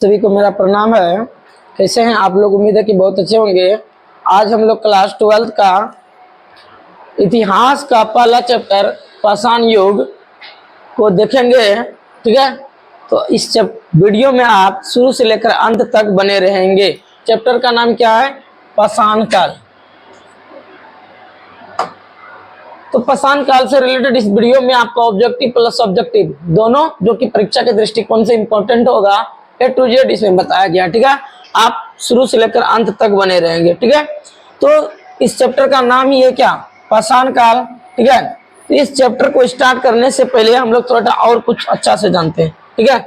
सभी को मेरा प्रणाम है। कैसे हैं आप लोग? उम्मीद है कि बहुत अच्छे होंगे। आज हम लोग क्लास 12 का इतिहास का पहला चैप्टर पाषाण युग को देखेंगे। ठीक है, तो इस वीडियो में आप शुरू से लेकर अंत तक बने रहेंगे। चैप्टर का नाम क्या है? पाषाण काल। तो पाषाण काल से रिलेटेड इस वीडियो में आपका ऑब्जेक्टिव प्लस सब्जेक्टिव दोनों, जो कि परीक्षा के दृष्टिकोण से इंपॉर्टेंट होगा, A to Z इसमें बताया गया। ठीक है, आप शुरू से लेकर अंत तक बने रहेंगे। ठीक है, तो इस चैप्टर का नाम ही है क्या? पाषाण काल। ठीक है, तो इस चैप्टर को स्टार्ट करने से पहले हम लोग थोड़ा और कुछ अच्छा से जानते हैं। ठीक है,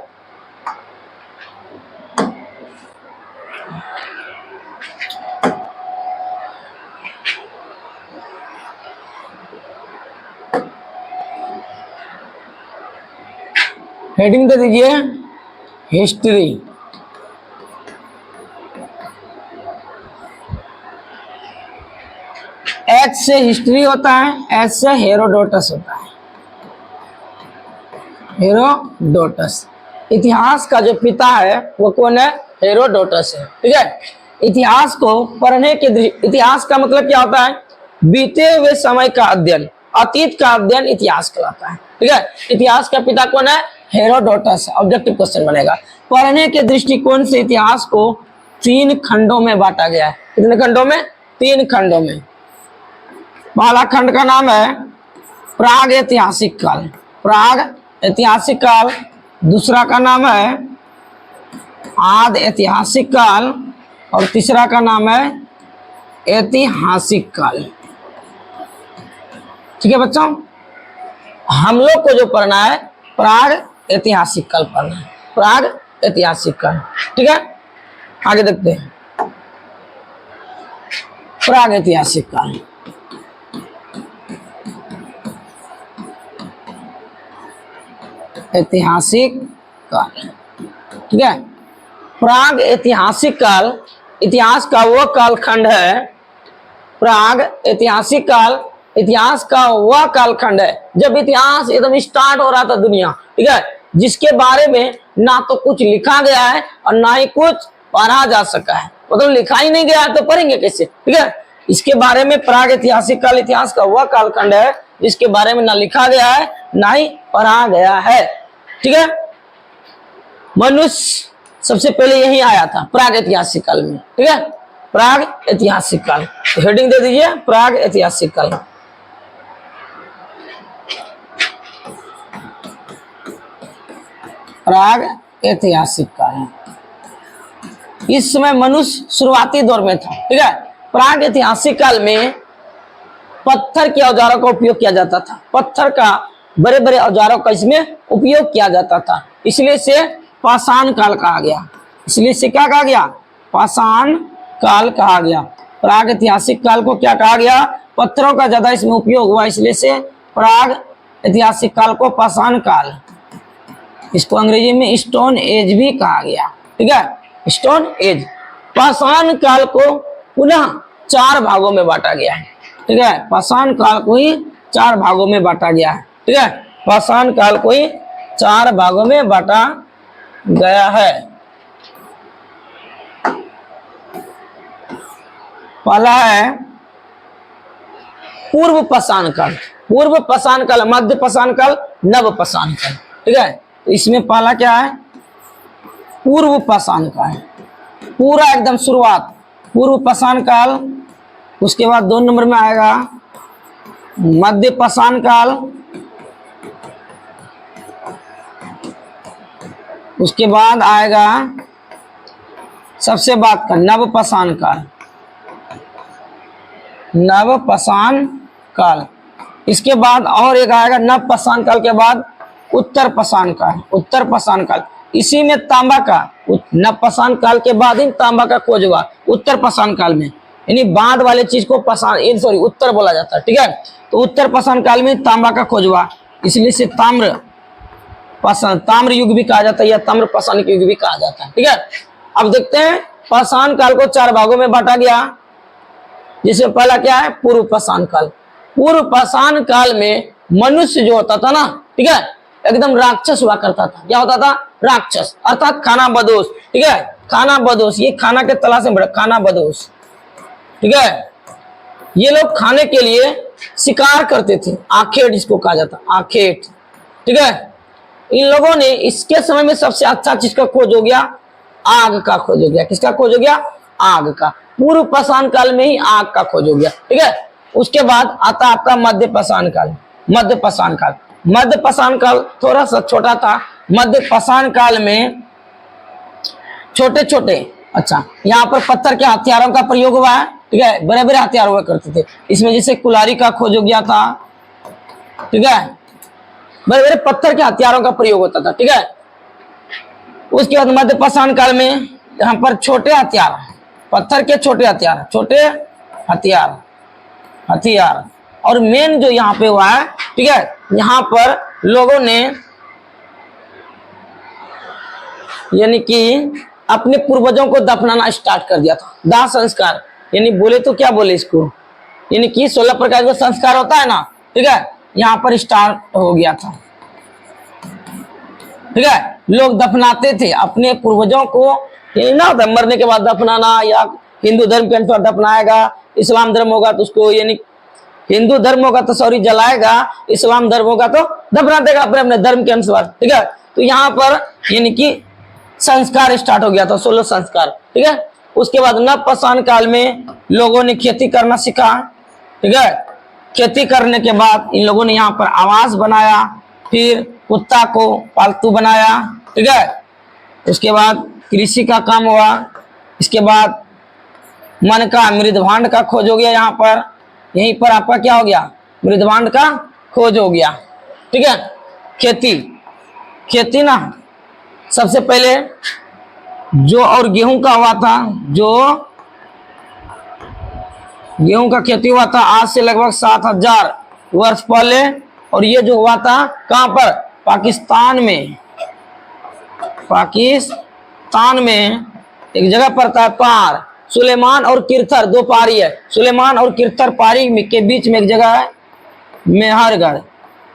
हेडिंग दे दीजिए हिस्ट्री। H से हिस्ट्री होता है, H से हेरोडोटस होता है। हेरोडोटस इतिहास का जो पिता है वो कौन है? हेरोडोटस है। ठीक है, इतिहास को पढ़ने के इतिहास का मतलब क्या होता है? बीते हुए समय का अध्ययन, अतीत का अध्ययन इतिहास कहलाता है। ठीक है, इतिहास का पिता कौन है? हेरोडोटस। ऑब्जेक्टिव क्वेश्चन बनेगा। पढ़ने के दृष्टिकोण से इतिहास को 3 खंडों में बांटा गया है। कितने खंडों में? 3 खंडों में। पहला खंड का नाम है प्राग ऐतिहासिक काल, प्राग ऐतिहासिक काल। दूसरा का नाम है आद ऐतिहासिक काल और तीसरा का नाम है ऐतिहासिक काल। ठीक है बच्चों, हम लोग को जो पढ़ना है प्राग ऐतिहासिक काल पढ़ना है, प्राग ऐतिहासिक काल। ठीक है, आगे देखते हैं। प्राग ऐतिहासिक काल, ऐतिहासिक काल। ठीक है, प्राग ऐतिहासिक काल इतिहास का वह कालखंड है। प्राग ऐतिहासिक काल इतिहास का वह कालखंड है जब इतिहास एकदम स्टार्ट हो रहा था दुनिया। ठीक है, जिसके बारे में ना तो कुछ लिखा गया है और ना ही कुछ पढ़ा जा सका है। मतलब लिखा ही नहीं गया है तो पढ़ेंगे कैसे? ठीक है, इसके बारे में प्राग ऐतिहासिक काल इतिहास का वह कालखंड है जिसके बारे में ना लिखा गया है ना ही पढ़ा गया है। ठीक है, मनुष्य सबसे पहले यही आया था प्राग ऐतिहासिक काल में। ठीक है, प्राग ऐतिहासिक काल, तो हेडिंग दे दीजिए प्राग ऐतिहासिक काल। प्राग ऐतिहासिक काल, इस समय मनुष्य शुरुआती दौर में था। ठीक है, प्राग ऐतिहासिक काल में पत्थर के औजारों का उपयोग किया जाता था। पत्थर का बड़े बड़े औजारों का इसमें उपयोग किया जाता था, इसलिए से पाषाण काल कहा गया। इसलिए से क्या कहा गया? पाषाण काल कहा गया। प्राग ऐतिहासिक काल को क्या कहा गया? पत्थरों का ज्यादा इसमें उपयोग हुआ, इसलिए से प्राग ऐतिहासिक काल को पाषाण काल, इसको अंग्रेजी में स्टोन एज भी कहा गया। ठीक है, स्टोन एज। पाषाण काल को पुनः 4 भागों में बांटा गया है। ठीक है, पाषाण काल को ही 4 भागों में बांटा गया है। ठीक है, पाषाण काल को ही 4 भागों में बांटा गया है। पहला है पूर्व पाषाण काल, पूर्व पाषाण काल, मध्य पाषाण काल, नव पाषाण काल। ठीक है, तो इसमें पहला क्या है? पूर्व पाषाण काल, पूरा एकदम शुरुआत पूर्व पाषाण काल। उसके बाद 2 नंबर में आएगा मध्य पाषाण काल। उसके बाद आएगा सबसे बाद का नव पाषाण काल, नव पाषाण काल। इसके बाद और एक आएगा नव पाषाण काल के बाद उत्तर पाषाण काल, उत्तर पाषाण काल। इसी में तांबा का, नव पाषाण काल के बाद ही तांबा का खोज हुआ उत्तर पाषाण काल में, यानी बाद वाले चीज को पाषाण सॉरी उत्तर बोला जाता है। ठीक है, तो उत्तर पाषाण काल में तांबा का खोज हुआ, इसलिए से ताम्र युग भी कहा जाता है या ताम्र पाषाण युग भी कहा जाता है। ठीक है, अब देखते हैं पाषाण काल को 4 भागों में बांटा गया, जिसमें पहला क्या है? पूर्व पाषाण काल। पूर्व पाषाण काल में मनुष्य जो होता था ना, ठीक है, एकदम राक्षस हुआ करता था। क्या होता था? राक्षस, अर्थात खाना बदोश। ठीक है, खाना बदोश, ये खाना के तलाश में बड़ा खाना बदोश। ठीक है, ये लोग खाने के लिए शिकार करते थे, आखेट जिसको कहा जाता, आखेट। ठीक है, इन लोगों ने इसके समय में सबसे अच्छा चीज का खोज हो गया, आग का खोज हो गया। किसका खोज हो गया? आग का। पूर्व पाषाण काल में ही आग का खोज हो गया। ठीक है, उसके बाद आता आपका मध्य पाषाण काल। मध्य पाषाण काल, मध्य पाषाण काल थोड़ा सा छोटा था। मध्य पाषाण काल में छोटे छोटे, अच्छा, यहाँ पर पत्थर के हथियारों का प्रयोग हुआ है। ठीक है, बड़े बड़े हथियार हुआ करते थे इसमें, जैसे कुल्हाड़ी का खोज हो गया था। ठीक है, बड़े बड़े पत्थर के हथियारों का प्रयोग होता था। ठीक है, उसके बाद मध्य पाषाण काल में यहाँ पर छोटे हथियार, पत्थर के छोटे हथियार, छोटे हथियार, हथियार। और मेन जो यहाँ पे हुआ है, ठीक है, यहाँ पर लोगों ने यानी कि अपने पूर्वजों को दफनाना स्टार्ट कर दिया था। दाह संस्कार, यानी बोले तो क्या बोले इसको, यानी कि 16 प्रकार का संस्कार होता है ना। ठीक है, यहाँ पर स्टार्ट हो गया था। ठीक है, लोग दफनाते थे अपने पूर्वजों को, यही ना होता मरने के बाद दफनाना, या हिंदू धर्म के अनुसार दफनाएगा, इस्लाम धर्म होगा तो उसको, यानी हिंदू धर्म होगा तो सॉरी जलाएगा, इस्लाम धर्म होगा तो दफना देगा अपने अपने धर्म के अनुसार। ठीक है, तो यहाँ पर यानी कि संस्कार स्टार्ट हो गया था, 16 संस्कार। ठीक है, उसके बाद नव पाषाण काल में लोगों ने खेती करना सीखा। ठीक है, खेती करने के बाद इन लोगों ने यहाँ पर आवास बनाया, फिर कुत्ता को पालतू बनाया। ठीक है, उसके बाद कृषि का काम हुआ। इसके बाद मन का मृदभांड का खोज हो गया। यहाँ पर यहीं पर आपका क्या हो गया? मृदभांड का खोज हो गया। ठीक है, खेती, खेती ना सबसे पहले जो और गेहूं का हुआ था, जो गेहूं का खेती हुआ था आज से लगभग 7000 वर्ष पहले। और ये जो हुआ था कहां पर? पाकिस्तान में। पाकिस्तान में एक जगह पड़ता है पार, सुलेमान और किरथर, दो पहाड़ी है, सुलेमान और किरथर पहाड़ी के बीच में एक जगह है मेहरगढ़।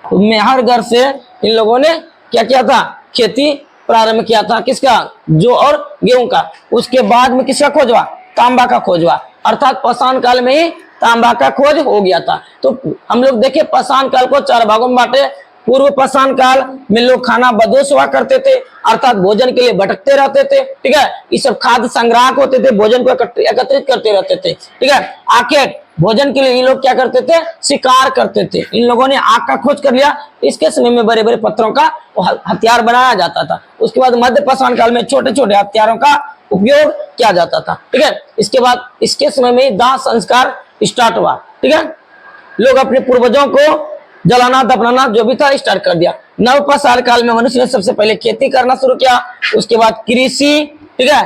तो मेहरगढ़ से इन लोगों ने क्या किया था? खेती प्रारंभ किया था। किसका? जो और गेहूं का। उसके बाद में किसका खोज हुआ? तांबा का खोज हुआ, अर्थात पाषाण काल में ही तांबा का खोज हो गया था। तो हम लोग देखे पाषाण काल को 4 भागों में बांटे। पूर्व पाषाण काल में लोग खाना बदोश हुआ करते थे, अर्थात भोजन के लिए भटकते रहते थे। ठीक है, ये सब खाद्य संग्राहक होते थे, भोजन को एकत्रित करते रहते थे। ठीक है, आखेट, भोजन के लिए ये लोग क्या करते थे? शिकार करते थे। इन लोगों ने आग का खोज कर लिया। इसके समय में बड़े बड़े पत्थरों का हथियार बनाया जाता था। उसके बाद मध्य पाषाण काल में छोटे छोटे हथियारों का उपयोग किया जाता था। ठीक है, इसके बाद इसके समय में दाह संस्कार स्टार्ट हुआ। ठीक है, लोग अपने पूर्वजों को जलाना दफनाना जो भी था स्टार्ट कर दिया। नव पाषाण काल में मनुष्य ने सबसे पहले खेती करना शुरू किया। उसके बाद कृषि, ठीक है,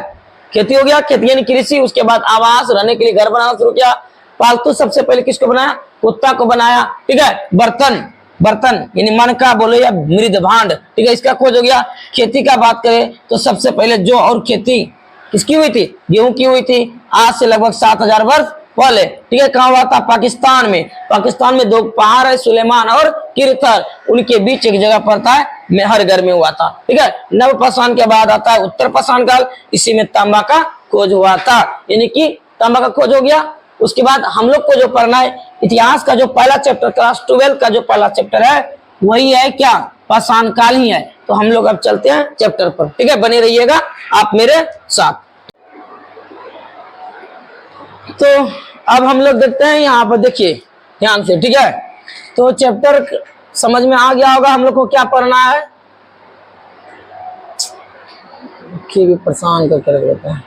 खेती हो गया, खेती यानी कृषि। उसके बाद आवास, रहने के लिए घर बनाना शुरू किया। पालतू सबसे पहले किसको बनाया? कुत्ता को बनाया। ठीक है, बर्तन, बर्तन यानी मन का बोलो या मृदभांड, ठीक है, इसका खोज हो गया। खेती का बात करें तो सबसे पहले जो और खेती किसकी हुई थी? गेहूं की हुई थी, आज से लगभग 7000 वर्ष पहले। ठीक है, कहाँ हुआ था? पाकिस्तान में। पाकिस्तान में 2 पहाड़ है, सुलेमान और किरथर, उनके बीच एक जगह पड़ता है मेहरगढ़ में हुआ था। ठीक है, नव पाषाण के बाद आता है उत्तर पाषाण काल, इसी में तांबा का खोज हुआ था, यानी कि तांबा का खोज हो गया। उसके बाद हम लोग को जो पढ़ना है इतिहास का जो पहला चैप्टर, क्लास 12 का जो पहला चैप्टर है वही है क्या? पाषाण काल ही है। तो हम लोग अब चलते हैं चैप्टर पर। ठीक है, बने रहिएगा आप मेरे साथ। तो अब हम लोग देखते हैं, यहाँ पर देखिए ध्यान से। ठीक है, तो चैप्टर समझ में आ गया होगा हम लोग को क्या पढ़ना है। भी परेशान करके रख देता है।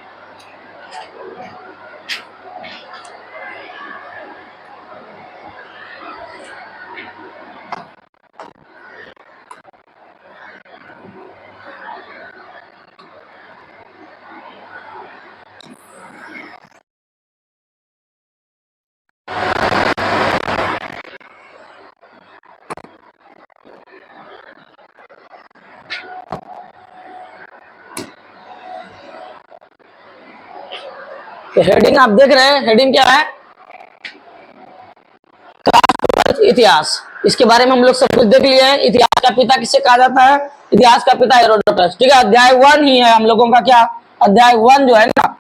तो हेडिंग आप देख रहे हैं, हेडिंग क्या है? इतिहास। इसके बारे में हम लोग सब कुछ देख लिए हैं। इतिहास का पिता किसे कहा जाता है? इतिहास का पिता हेरोडोटस। ठीक है, अध्याय 1 ही है हम लोगों का क्या, अध्याय 1 जो है ना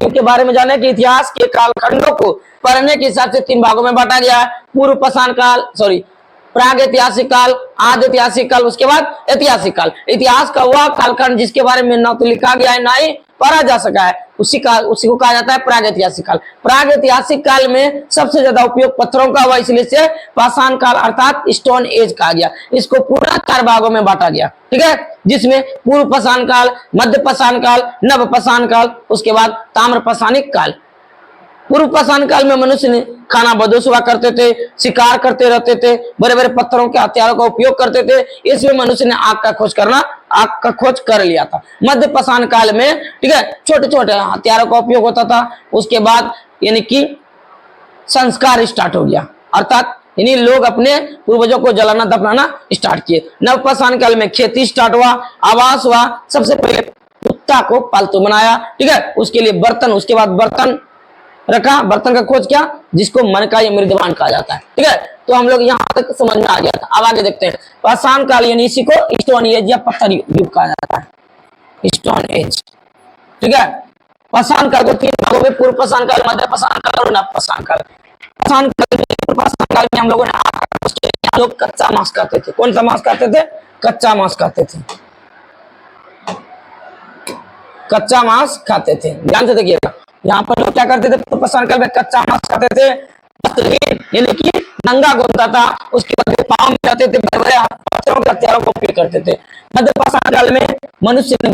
के बारे में जाने कि इतिहास के कालखंडों को पढ़ने के हिसाब से 3 भागों में बांटा गया है। पूर्व पाषाण काल, सॉरी प्राग ऐतिहासिक काल, आदि ऐतिहासिक काल, उसके बाद ऐतिहासिक काल। इतिहास का वह कालखंड जिसके बारे में ना तो लिखा गया है ना ही पढ़ा जा सका है, उसी को कहा जाता है प्राग ऐतिहासिक काल। प्राग ऐतिहासिक काल में सबसे ज्यादा उपयोग पत्थरों का हुआ, इसलिए से पाषाण काल अर्थात स्टोन एज कहा गया। इसको पूरा 4 भागों में बांटा गया। ठीक है, जिसमें पूर्व पाषाण काल, मध्य पाषाण काल, नव पाषाण काल, उसके बाद ताम्र पाषाणिक काल। पूर्व पाषाण काल में मनुष्य ने खाना बदोश हुआ करते थे, शिकार करते रहते थे, बड़े बड़े पत्थरों के हथियारों का उपयोग करते थे, इसमें मनुष्य ने आग का खोज कर लिया था। मध्य पाषाण काल में ठीक है छोटे छोटे हथियारों का उपयोग होता था। उसके बाद यानी कि संस्कार स्टार्ट हो गया, अर्थात यानी लोग अपने पूर्वजों को जलाना दफनाना स्टार्ट किए। नव पाषाण काल में खेती स्टार्ट हुआ, आवास हुआ, सबसे पहले कुत्ता को पालतू बनाया। ठीक है, उसके लिए बर्तन, उसके बाद बर्तन रखा, बर्तन का खोज क्या, जिसको मन का या मृदवान कहा जाता है। ठीक है, तो हम लोग यहाँ तक समझ में आ गया था। अब आगे देखते हैं पाषाण काल यानी इसी को स्टोन एज या पत्थर युग कहा जाता है, स्टोन एज। ठीक है, पाषाण काल को 3 भागों में पूर्व पाषाण काल, मध्य पाषाण काल और नव पाषाण काल। पाषाण काल में, पूर्व पाषाण काल में हम लोगों ने लोग कच्चा मांस खाते थे। कौन सा मांस खाते थे? कच्चा मांस खाते थे, कच्चा मांस खाते थे, ध्यान से देखिएगा। यहाँ पर लोग क्या करते थे? पाषाण काल में कच्चा मांस खाते थे, यानी कि नंगा घूमता था, उसके बाद पाँव में जाते थे, बड़े बड़े पत्थरों के हथियारों का उपयोग करते थे। मध्य पाषाण काल में मनुष्य ने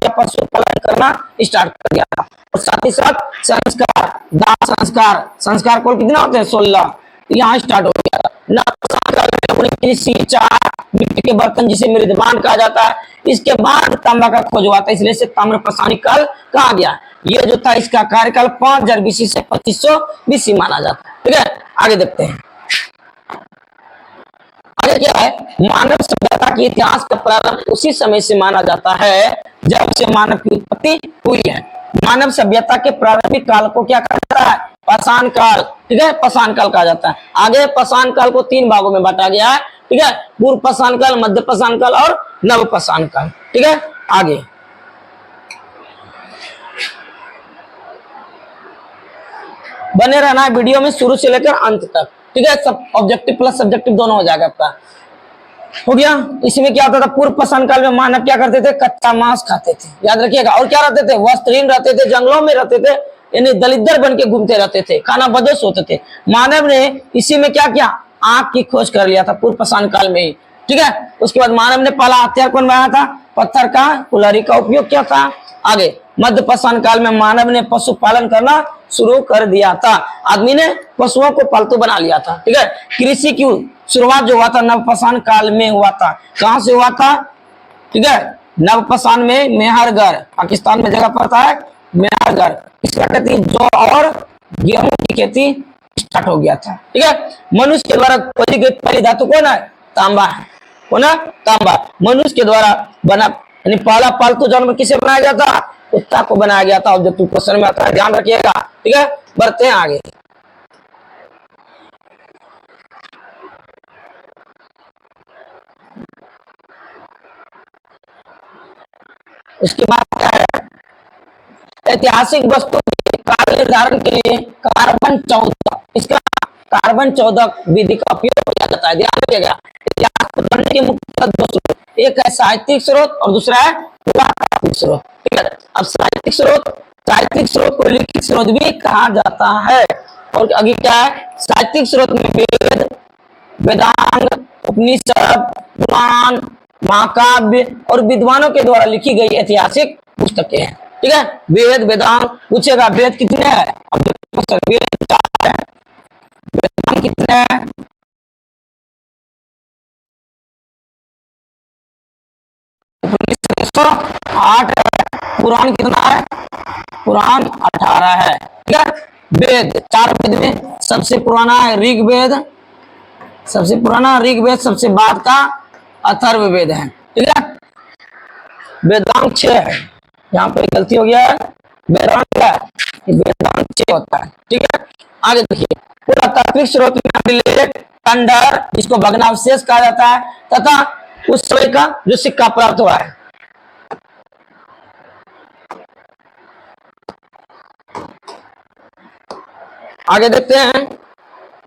पशुपालन करना स्टार्ट कर दिया था, और साथ ही साथ संस्कार, दाह संस्कार, संस्कार को कितना होते हैं? 16 यहाँ स्टार्ट हो गया था। नव पाषाण काल में लोगों ने कृषि, चार, मिट्टी के बर्तन जिसे मृदवान कहा जाता है, इसके बाद तांबा का खोज हुआ था, इसलिए से ताम्र पाषाणिक काल कहा गया। ये जो था इसका कार्यकाल 5000 बीसी से 2500 बीसी माना जाता है। ठीक है, आगे देखते हैं। आगे क्या है? मानव सभ्यता के इतिहास का प्रारंभ उसी समय से माना जाता है जब से मानव की उत्पत्ति हुई है। मानव सभ्यता के प्रारंभिक काल को क्या कहा जाता है? पाषाण काल। ठीक है, पाषाण काल कहा जाता है। आगे पाषाण काल को 3 भागों में बांटा गया है। ठीक है, पूर्व पाषाण काल, मध्य पाषाण काल और नव पाषाण काल। ठीक है, आगे बने रहना है वीडियो में शुरू से लेकर अंत तक। ठीक है, सब ऑब्जेक्टिव प्लस सब्जेक्टिव दोनों हो जाएगा आपका। हो गया। इसमें क्या होता था? पूर्व पाषाण काल में मानव क्या करते थे? कच्चा मांस खाते थे, याद रखिएगा। और क्या रहते थे? वस्त्रहीन रहते थे, जंगलों में रहते थे, यानी दलिद्र बन के घूमते रहते थे, खाना बदोश होते थे। मानव ने इसी में क्या किया? आग की खोज कर लिया था पूर्व पाषाण काल में ही। ठीक है, उसके बाद मानव ने पहला हथियार कौन बनाया था? पत्थर का, कुल्हाड़ी का उपयोग किया था। आगे मध्य पाषाण काल में मानव ने पशुपालन करना शुरू कर दिया था, आदमी ने पशुओं को पालतू बना लिया था। ठीक है, कृषि की शुरुआत जो हुआ था नव पाषाण काल में हुआ था। कहां से हुआ था? ठीक है, नव पाषाण में मेहरगढ़, पाकिस्तान में जगह पड़ता है मेहरगढ़, इसका खेती जौ और गेहूं की खेती स्टार्ट हो गया था। ठीक है, मनुष्य के द्वारा खोजी गई पहली धातु कौन है? तांबा है। कौन है? तांबा। मनुष्य के द्वारा बना यानी पहला पालतू जानवर किसे बनाया गया था? कुत्ता को बनाया गया था। ऑब्जेक्टिव क्वेश्चन में आता है, ध्यान रखिएगा। ठीक है, बढ़ते हैं आगे। उसके बाद क्या है? ऐतिहासिक वस्तु के काल निर्धारण के लिए कार्बन 14, इसका कार्बन 14 विधि का उपयोग किया जाता है, ध्यान रखिएगा। इतिहास को पढ़ने के मुख्य 2 स्रोत, एक है साहित्यिक स्रोत और दूसरा है पुरातात्विक स्रोत। ठीक है, अब साहित्यिक स्रोत को लिखित स्रोत भी कहा जाता है। और आगे क्या है? साहित्यिक स्रोत में वेद, वेदांग, उपनिषद, पुराण, महाकाव्य और विद्वानों के द्वारा लिखी गई ऐतिहासिक पुस्तकें हैं। ठीक है, वेद, वेदांग पूछेगा, वेद कितने हैं? वेद 4 है, वेदांग कितने हैं? उपनिषद 8 है, पुराण कितना है? पुराण 18 है। ठीक है, वेद 4 वेद में सबसे पुराना है ऋग्वेद, सबसे पुराना ऋग्वेद, सबसे बाद का अथर्ववेद है। ठीक है, वेदांग 6 है, यहाँ पे गलती हो गया है, वेदांग क्या है? वेदांग 6 होता है। ठीक है, आगे देखिए पुरातात्विक स्रोत में अभिलेख, खंडहर, जिसको भग्नावशेष कहा जाता है, तथा उस समय का जो सिक्का प्राप्त हुआ है। आगे देखते हैं,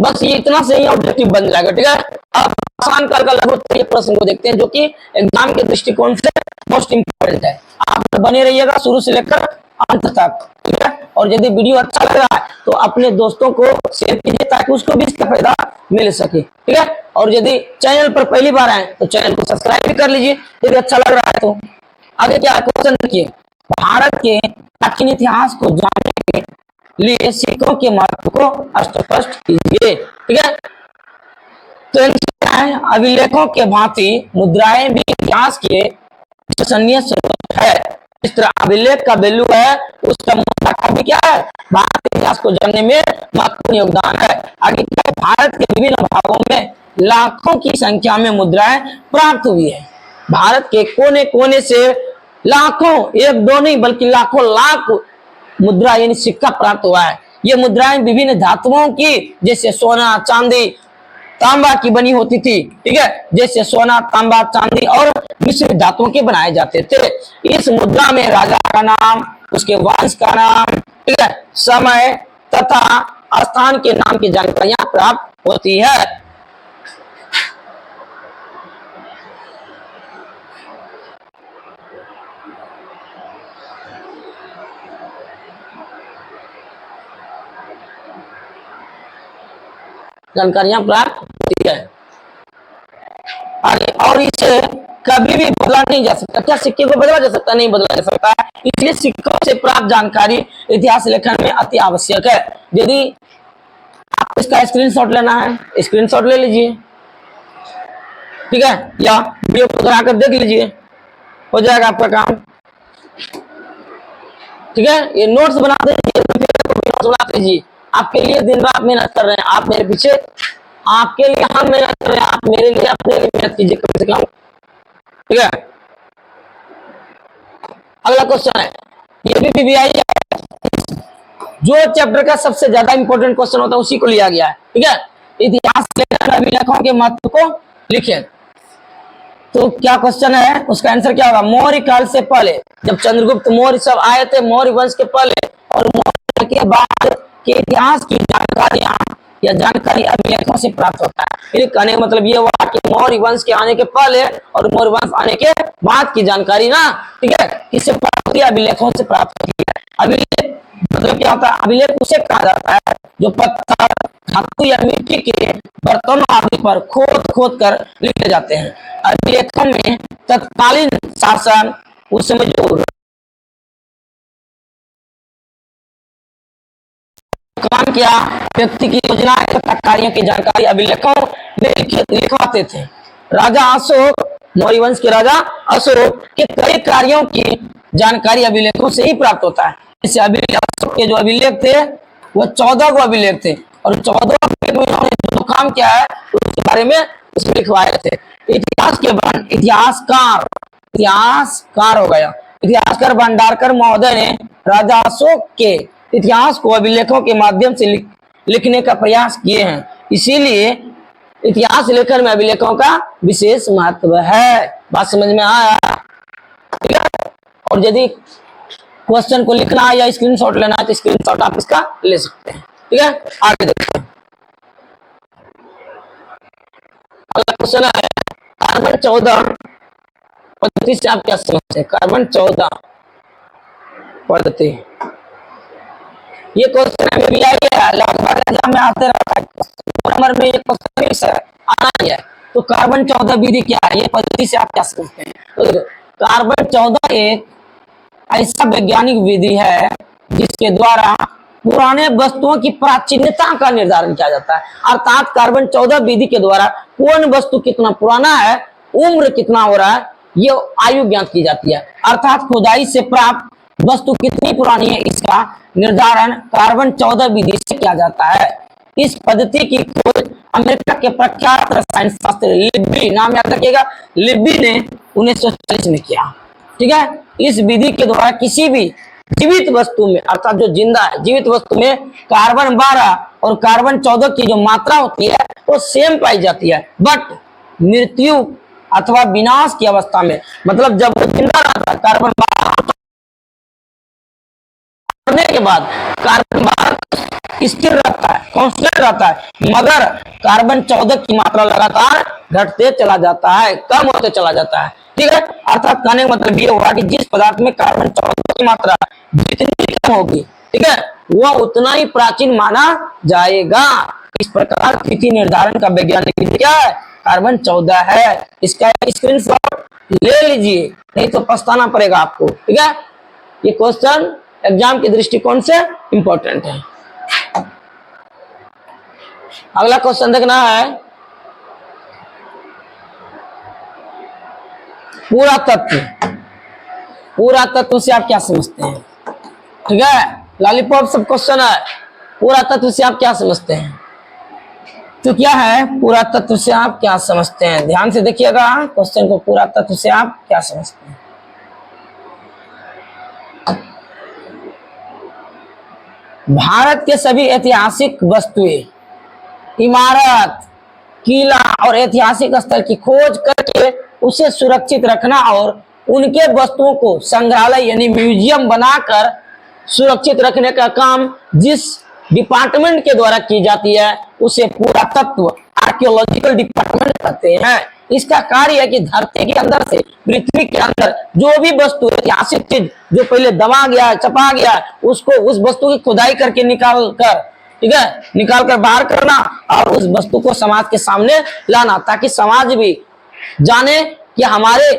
बस ये इतना से ही ऑब्जेक्टिव बन जाएगा। ठीक है, अब आसान काल का लगभग प्रश्न को देखते हैं जो कि एग्जाम के दृष्टिकोण से मोस्ट इंपोर्टेंट है। आप बने रहिएगा शुरू से लेकर अंत तक। ठीक है, और यदि वीडियो अच्छा लग रहा है तो अपने दोस्तों को शेयर कीजिए ताकि उसको भी इसका फायदा मिल सके। ठीक है, और यदि चैनल पर पहली बार आए तो चैनल को सब्सक्राइब भी कर लीजिए यदि अच्छा लग रहा है तो। आगे क्या क्वेश्चन देखिए, भारत के प्राचीन इतिहास को जानने के लिए सिक्कों के महत्व को स्पष्ट कीजिए। ठीक है, तो अभिलेखों के भांति मुद्राएं भी इतिहास के विश्वसनीय स्रोत है। इस तरह अभिलेख का वैल्यू है, उसका मुद्रा का भी क्या है, भारतीय इतिहास को जानने में महत्वपूर्ण योगदान है। आगे क्या, भारत के विभिन्न भागों में लाखों की संख्या में मुद्राएं प्राप्त हुई है। भारत के कोने कोने से लाखों, एक दो नहीं बल्कि लाखों लाख मुद्रा यानी सिक्का प्राप्त हुआ है। ये मुद्राएं विभिन्न धातुओं की, जैसे सोना, चांदी, तांबा की बनी होती थी। ठीक है, जैसे सोना, तांबा, चांदी और मिश्र धातुओं के बनाए जाते थे। इस मुद्रा में राजा का नाम, उसके वंश का नाम, ठीक है, समय तथा स्थान के नाम की जानकारियां प्राप्त होती है। जानकारियां प्राप्त होती है। और इसे कभी भी बदला नहीं जा सकता। क्या सिक्के को बदला जा सकता? नहीं बदला जा सकता, इसलिए सिक्कों से प्राप्त जानकारी इतिहास लेखन में अति आवश्यक है। यदि आप इसका स्क्रीनशॉट लेना है, स्क्रीनशॉट ले लीजिए। ठीक है, या वीडियो को दोहरा कर देख लीजिए, हो जाएगा आपका काम। ठीक है, ये नोट्स बना दीजिए। आपके लिए दिन रात मेहनत कर रहे हैं, आप मेरे पीछे, आपके लिए हम मेहनत कर रहे हैं, आप मेरे लिए अपने लिए मेहनत कीजिए कम से कम। ठीक है, अगला क्वेश्चन है, ये भी पीबीआई है, जो चैप्टर का सबसे ज्यादा इंपॉर्टेंट क्वेश्चन होता है उसी को लिया गया है। ठीक है, इतिहास लेखन अभिलेखों के महत्व को लिखे। तो क्या क्वेश्चन है, उसका आंसर क्या होगा, मौर्य काल से पहले, जब चंद्रगुप्त मौर्य सब आए थे, मौर्य वंश के पहले और मौर्य के बाद के इतिहास की जानकारियां या जानकारी अभिलेखों से प्राप्त होता है। ये कहने का मतलब ये हुआ कि मौर्य वंश के आने के पहले और मौर्य वंश आने के बाद की जानकारी ना, ठीक है, किससे प्राप्त होती है, अभिलेखों से प्राप्त होती है। अभिलेख मतलब क्या होता है, अभिलेख उसे कहा जाता है जो पत्थर, धातु या मिट्टी के बर्तन आदि पर खोद खोद कर लिखे जाते हैं। अभिलेखों में तत्कालीन शासन, उस समय जो काम किया, व्यक्ति की योजना तथा कार्यों की जानकारी अभिलेखों में लिखवाते थे। राजा अशोक, मौर्य वंश के राजा अशोक के कई कार्यों की जानकारी अभिलेखों से ही प्राप्त होता है। जैसे अशोक के जो अभिलेख थे वो 14 को अभिलेख थे और 14 अभिलेख में उन्होंने जो काम किया है उसके बारे में उसमें लिखवाए थे। इतिहास के बाद इतिहासकार हो गया, इतिहासकार भंडारकर महोदय ने राजा अशोक के इतिहास को अभिलेखों के माध्यम से लिखने का प्रयास किए हैं। इसीलिए इतिहास लेखन में अभिलेखों का विशेष महत्व है। बात समझ में आया? ठीक है, और यदि क्वेश्चन को लिखना है या स्क्रीनशॉट लेना है तो स्क्रीनशॉट आप इसका ले सकते हैं। ठीक है, आगे देखते हैं। अगला क्वेश्चन है, कार्बन 14 पद्धति से आप क्या समझते हैं? कार्बन 14 पद्धति, ये क्वेश्चन में लगभग एग्जाम में आते रहता है, नंबर में ये क्वेश्चन आना ही है। तो कार्बन 14 विधि क्या है, ये पद्धति से आप क्या समझते हैं? तो कार्बन 14 एक ऐसा वैज्ञानिक विधि है जिसके द्वारा पुराने वस्तुओं की प्राचीनता का निर्धारण किया जाता है। अर्थात कार्बन 14 विधि के द्वारा कौन वस्तु कितना पुराना है, उम्र कितना हो रहा है, ये आयु ज्ञात की जाती है। अर्थात खुदाई से प्राप्त वस्तु कितनी पुरानी है इसका निर्धारण कार्बन 14 विधि से किया जाता है। इस पद्धति की खोज अमेरिका के प्रख्यात रसायन शास्त्री लिब्बी, नाम याद रखिएगा, लिब्बी ने 1940 में किया। ठीक है, इस विधि के द्वारा किसी भी जीवित वस्तु में, अर्थात जो जिंदा है, जीवित वस्तु में कार्बन 12 और कार्बन 14 की जो मात्रा होती है वो सेम पाई जाती है। बट मृत्यु अथवा विनाश की अवस्था में, मतलब जब वो जिंदा रहता है कार्बन 12 करने के बाद कार्बन 12 स्थिर रहता है, कांस्टेंट रहता है, मगर कार्बन 14 की मात्रा लगातार घटते चला जाता है, कम होते चला जाता है। ठीक है, अर्थात कहने का मतलब ये होगा कि जिस पदार्थ में कार्बन 14 की मात्रा जितनी कम होगी, ठीक है, वह उतना ही प्राचीन माना जाएगा। इस प्रकार तिथि निर्धारण का वैज्ञानिक विधि क्या है? कार्बन 14 है। इसका स्क्रीनशॉट ले लीजिए, नहीं तो पछताना पड़ेगा आपको। ठीक है, ये क्वेश्चन एग्जाम के दृष्टिकोण से इंपॉर्टेंट है। अगला क्वेश्चन देखना है, पूरा तत्व। पूरा तत्व से आप क्या समझते हैं? ठीक है, लॉलीपॉप सब क्वेश्चन है। पूरा तत्व से आप क्या समझते हैं? तो क्या है पूरा तत्व से आप क्या समझते हैं? ध्यान से देखिएगा क्वेश्चन को। पूरा तत्व से आप क्या समझते हैं? भारत के सभी ऐतिहासिक वस्तुएं, इमारत, किला और ऐतिहासिक स्थल की खोज करके उसे सुरक्षित रखना और उनके वस्तुओं को संग्रहालय यानी म्यूजियम बनाकर सुरक्षित रखने का काम जिस डिपार्टमेंट के द्वारा की जाती है उसे पुरातत्व आर्कियोलॉजिकल डिपार्टमेंट कहते हैं। इसका कार्य है कि धरती के अंदर से, पृथ्वी के अंदर जो भी वस्तु, ऐतिहासिक चीज जो पहले दबा गया है, छपा गया है, उसको, उस वस्तु की खुदाई करके निकाल कर, ठीक है, निकाल कर बाहर करना और उस वस्तु को समाज के सामने लाना, ताकि समाज भी जाने कि हमारे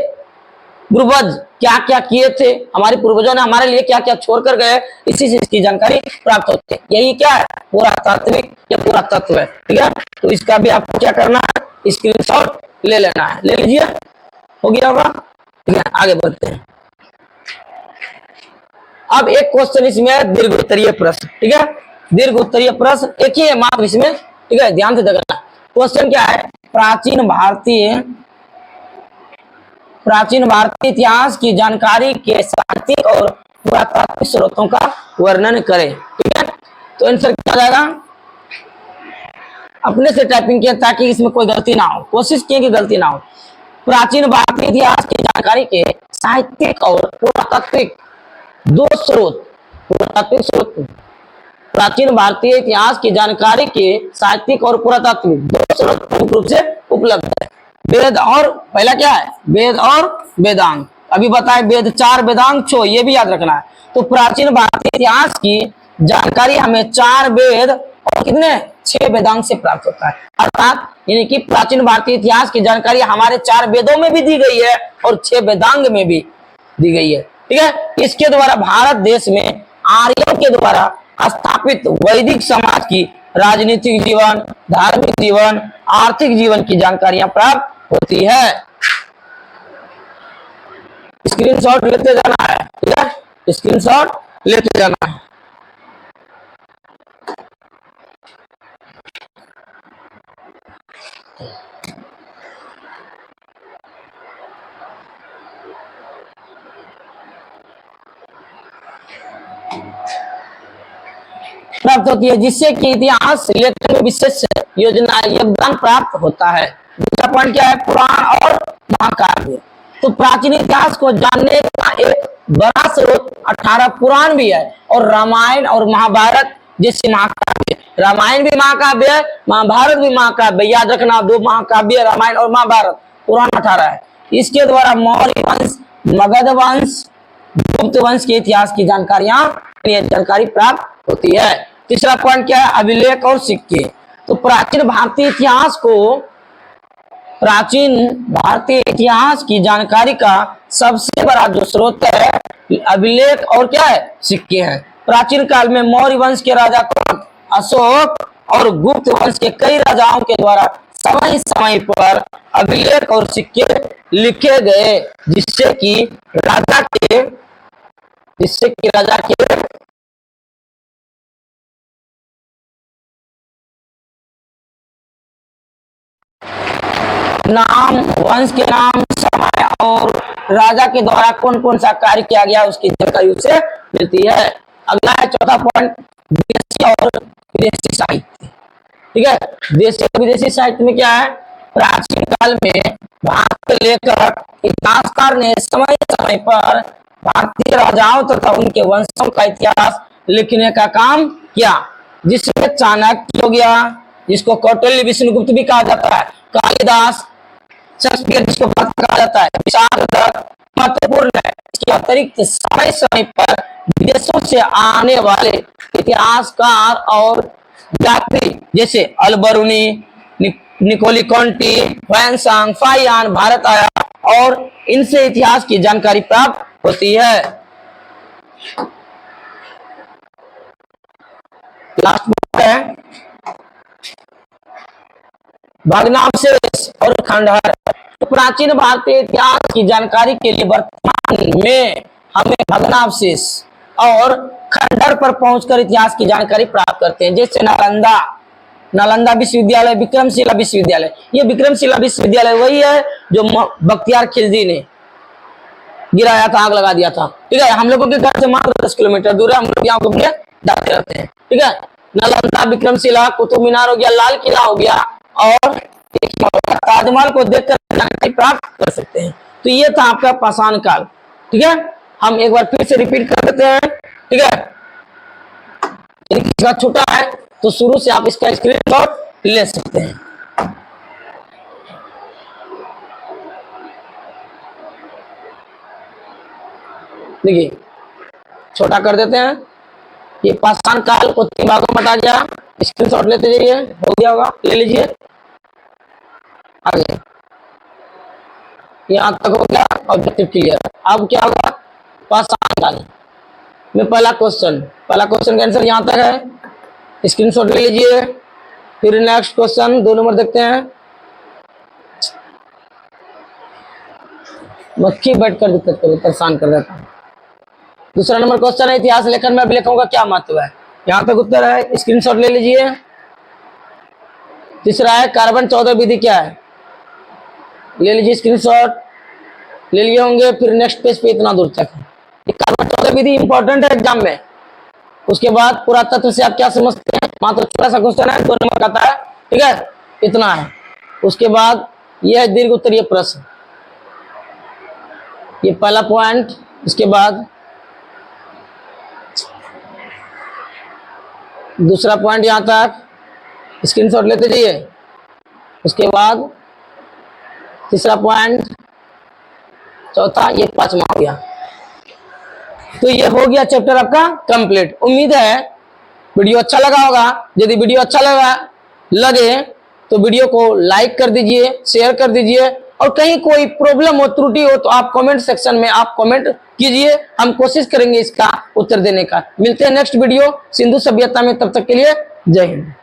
पूर्वज क्या क्या किए थे, हमारे पूर्वजों ने हमारे लिए क्या क्या छोड़ कर गए, इसी से इसकी जानकारी प्राप्त होती है। यही क्या है? पुरातात्विक या पुरातत्व है। ठीक है, तो इसका भी आपको क्या करना है? स्क्रीनशॉट ले लेना है। ले लीजिए, हो गया होगा। ठीक है, आगे बढ़ते हैं। अब एक क्वेश्चन इसमें है, दीर्घ उत्तरीय प्रश्न। ठीक है, दीर्घ उत्तरीय प्रश्न एक ही है मात्र इसमें। ठीक है, ध्यान से देखना। क्वेश्चन क्या है? प्राचीन भारतीय इतिहास की जानकारी के साहित्यिक और पुरातात्विक स्रोतों का वर्णन करें। ठीक है, तो आंसर क्या जाएगा? अपने से टाइपिंग किया ताकि इसमें कोई गलती ना हो, कोशिश किए कि गलती ना हो। प्राचीन भारतीय इतिहास की जानकारी के साहित्यिक और पुरातात्विक दो स्रोत, पुरातात्विक स्रोत, प्राचीन भारतीय इतिहास की जानकारी के साहित्यिक और पुरातात्विक दो स्रोत मुख्य रूप से उपलब्ध है। वेद और, पहला क्या है? वेद और वेदांग। अभी बताए वेद 4 वेदांग 6, ये भी याद रखना है। तो प्राचीन भारतीय इतिहास की जानकारी हमें 4 वेद और कितने 6 वेदांग से प्राप्त होता है। अर्थात यानी कि प्राचीन भारतीय इतिहास की जानकारी हमारे 4 वेदों में भी दी गई है और 6 वेदांग में भी दी गई है। ठीक है, इसके द्वारा भारत देश में आर्यों के द्वारा स्थापित वैदिक समाज की राजनीतिक जीवन, धार्मिक जीवन, आर्थिक जीवन की जानकारियां प्राप्त होती है। स्क्रीनशॉट लेते जाना है। ठीक है, स्क्रीनशॉट लेते जाना है। प्राप्त होती है जिससे कि इतिहास लेखन में विशेष योगदान प्राप्त होता है। दूसरा पॉइंट क्या है? पुराण और महाकाव्य। तो प्राचीन इतिहास को जानने का एक बड़ा स्रोत 18 पुराण भी है और रामायण और महाभारत जैसे महाकाव्य। रामायण भी महाकाव्य है, महाभारत भी महाकाव्य। याद रखना, 2 महाकाव्य, रामायण और महाभारत। पुराण 18 है। इसके द्वारा मौर्य वंश, मगध वंश, गुप्त वंश के इतिहास की जानकारी प्राप्त होती है। तीसरा पॉइंट क्या है? अभिलेख और सिक्के। तो प्राचीन भारतीय इतिहास की जानकारी का सबसे बड़ा जो स्रोत है अभिलेख और क्या है? सिक्के हैं। प्राचीन काल में मौर्य वंश के राजा अशोक और गुप्त वंश के कई राजाओं के द्वारा समय समय पर अभिलेख और सिक्के लिखे गए, जिससे कि राजा के नाम, वंश के नाम, समय और राजा के द्वारा कौन कौन सा कार्य किया गया उसकी जानकारी उससे मिलती है। अगला है चौथा पॉइंट, देशी और विदेशी साहित्य। ठीक है, देशी और विदेशी साहित्य में क्या है, प्राचीन काल में भारत लेखक इतिहासकार ने समय समय पर भारतीय राजाओं तथा उनके वंशों का इतिहास लिखने का काम किया, जिसमें चाणक्य हो गया, जिसको कौटिल्य विष्णुगुप्त भी कहा जाता है, कालिदास, शेक्सपियर जिसको कहा जाता है, महत्वपूर्ण है। इसके अतिरिक्त समय समय पर विदेशों से आने वाले इतिहासकार और यात्री जैसे अलबरूनी, निकोली कॉन्टी, वैनसांग, फाहियान भारत आया और इनसे इतिहास की जानकारी प्राप्त होती है। लास्ट है भग्नावशेष और खंडहर। तो प्राचीन भारतीय इतिहास की जानकारी के लिए वर्तमान में हमें भग्नावशेष और खंडहर पर पहुंचकर इतिहास की जानकारी प्राप्त करते हैं। जैसे नालंदा विश्वविद्यालय, विक्रमशिला विश्वविद्यालय। ये विक्रमशिला विश्वविद्यालय वही है जो बख्तियार खिलजी ने गिराया था, आग लगा दिया था। ठीक है, हम लोगों के घर से मात्र 10 किलोमीटर दूर है, हम लोग यहाँ घूमने जाते रहते हैं। ठीक है, नालंदा, विक्रमशिला, कुतुब मीनार हो गया, लाल किला हो गया और ताजमहल को देखकर जानकारी प्राप्त कर सकते हैं। तो ये था आपका पाषाण काल। ठीक है, हम एक बार फिर से रिपीट कर देते हैं। ठीक है, यदि छूटा है तो शुरू से आप इसका स्क्रीनशॉट ले सकते हैं। देखिए, छोटा कर देते हैं। ये पाषाण काल को 3 भागों में बटा गया। स्क्रीनशॉट लेते जाइए, हो गया होगा, ले लीजिए। आगे यहाँ तक हो गया, ऑब्जेक्टिव क्लियर। अब क्या होगा, पाषाण काल में पहला क्वेश्चन का आंसर यहाँ तक है, स्क्रीनशॉट ले लीजिए। फिर नेक्स्ट क्वेश्चन 2 नंबर देखते हैं। मक्खी बैठकर दिक्कत कर परेशान कर देता है। दूसरा नंबर क्वेश्चन है, इतिहास लेखन में अभिलेखों का क्या महत्व है। यहाँ तक उत्तर है, स्क्रीनशॉट ले लीजिए। तीसरा है, कार्बन 14 विधि क्या है, ले लीजिए, स्क्रीनशॉट ले लिए होंगे। फिर नेक्स्ट पेज पे इतना दूर तक कार्बन 14 विधि इंपॉर्टेंट है एग्जाम में। उसके बाद पुरातत्व से आप क्या समझते हैं, मात्र छोटा सा क्वेश्चन है, 2 नंबर का आता है। ठीक है, इतना है। उसके बाद यह है दीर्घ उत्तरीय प्रश्न, ये पहला पॉइंट। इसके बाद दूसरा पॉइंट यहाँ तक, स्क्रीनशॉट लेते जाइए। उसके बाद तीसरा पॉइंट, चौथा, ये 5वां हो गया। तो ये हो गया चैप्टर आपका कंप्लीट। उम्मीद है वीडियो अच्छा लगा होगा। यदि वीडियो अच्छा लगे तो वीडियो को लाइक कर दीजिए, शेयर कर दीजिए, और कहीं कोई प्रॉब्लम हो, त्रुटि हो तो आप कमेंट सेक्शन में आप कमेंट कीजिए, हम कोशिश करेंगे इसका उत्तर देने का। मिलते हैं नेक्स्ट वीडियो सिंधु सभ्यता में, तब तक के लिए जय हिंद।